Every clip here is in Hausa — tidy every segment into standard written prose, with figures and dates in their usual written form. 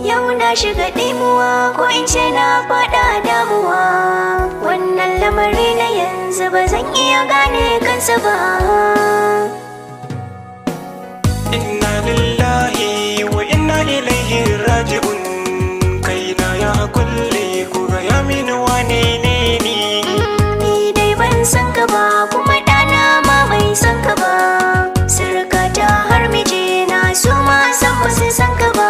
Yau na shiga ɗimuwa ko in ce na faɗa damuwa. Wannan lamari na yanzu ba zan iya gane kansa ba. Inna lillahi wa inna ilaihi raji'un. Kaina ya kulle ku ga ya mini wane ne ni. Ni dai ban san ka ba kuma ɗana ma bai san ka ba. Surukata har mijina su ma san ba su san ka ba.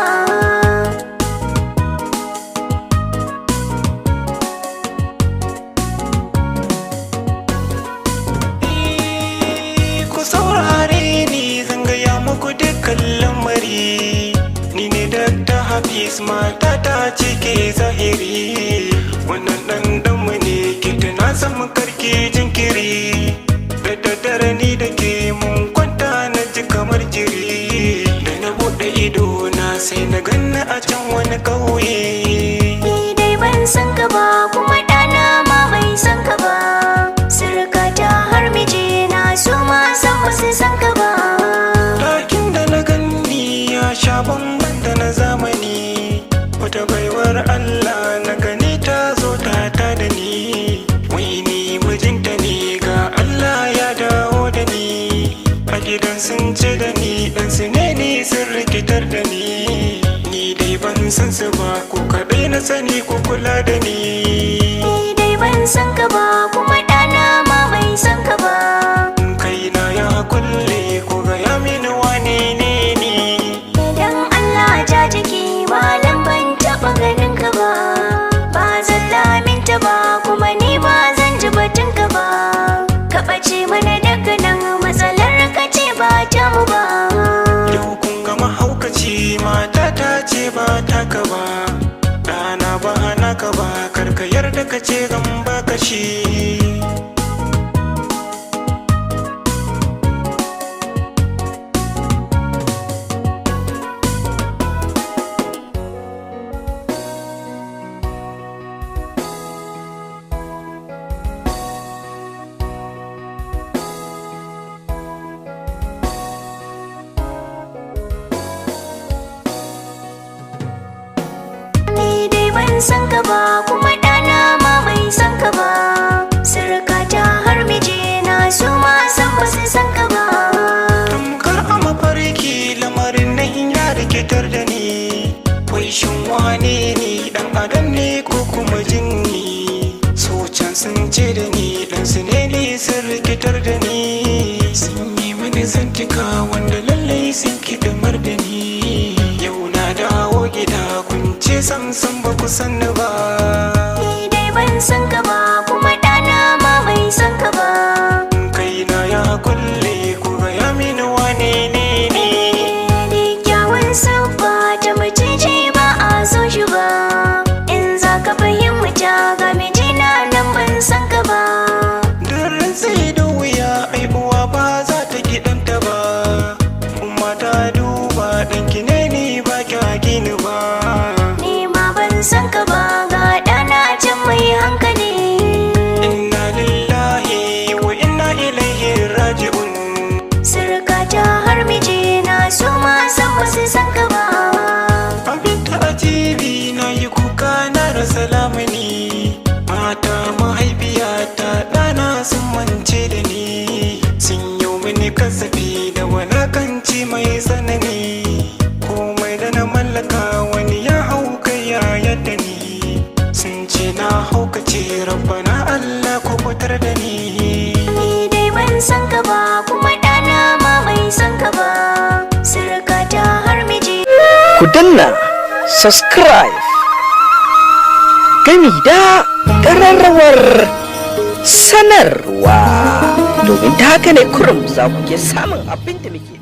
Ku saurare ni zan gaya muku dukkan lamari. Ni ne Dr. Hafiz, matata ce ke zahiri. Wannan ɗanɗanmu ne ke tana samun karki jinkiri. Da daddare ni da ke mun kwanta na ji kamar jiri. Da na buɗe ido na sai na ganna a can wani ƙauye. Ni dai ban san ka ba kuma ɗana ma bai san ka ba. Surukata har mijina su ma san ba su san ka ba. Ɗakin da na ganni ya sha bamban da na zamani. Wata baiwar Allah na gani ta zo ta da ni. Wai ni mijinta ne ga Allah ya dawo da ni. A gidan sun ce da ni ɗansu ne ni sun rikitar da ni. Ni dai ban san su ba ko kaɗai na sani ko kula da ni. Ni dai ban san ka ba kuma ɗana ma bai san ka ba. Kaina ya kulle ko ga ya mini wane ne ni. Idan Allah ja jiki malam ban taɓa ganin ka ba. Ba zan laminta ba kuma ni ba zan ji batun ka ba. Ka ɓace mana daga nan matsalar ka ce ba ta mu ba. Yau kun ga mahaukaci matata ce ba taka ba. Ɗana ba naka ba karka yarda ka ce zan baka shi. Ni dai ban san ka ba kuma ɗana ma bai san ka ba. Surukata har mijina su ma san ba su san ka ba. Tamkar a mafarki lamarin nan ya rikitar da ni. Wai shin wane ni ɗan adam ne ko kuma jinni? Socan sun ce da ni ɗansu ne ni sun rikitar da ni. Sun yi mini zantika wanda lallai sun kidamar da ni. Yau na dawo gida kun ce sam ba ku sanni ba. Ni dai ban san ka ba kuma ɗana ma bai san ka ba. Kaina ya kulle ku ga ya mini wane ne ni. Ni kyawun siffa ta mace ce ba a so shi ba. In za ka fahimta ga mijina nan ban san ka ba. Daren sai da wuya ai uwa ba za ta gidanta ba. Umma ta duba ɗanki ne ni ba kya gini ba. Ni ma ban san ka ba ga ɗana can mai hankali. Inna lillahi wa inna ilaihi raji'un. Surukata har mijina su ma san ba su san ka ba. Abinta a TV na yi kuka na rasa lamuni. Mata mahaifiyata ɗana sun mance da ni. Sun yi mini kasafi da walakanci mai tsanani. Komai da na mallaka wani ya hauka ya yadda ni. Sun ce na haukace rabbana Allah ko fitar da ni. Ni dai ban san ka ba kuma ɗana ma bai san ka ba. Surukata har miji. Ku danna subscribe gami da ƙararrawar sanarwa domin ta haka ne kurum za ku ke samun abin da muke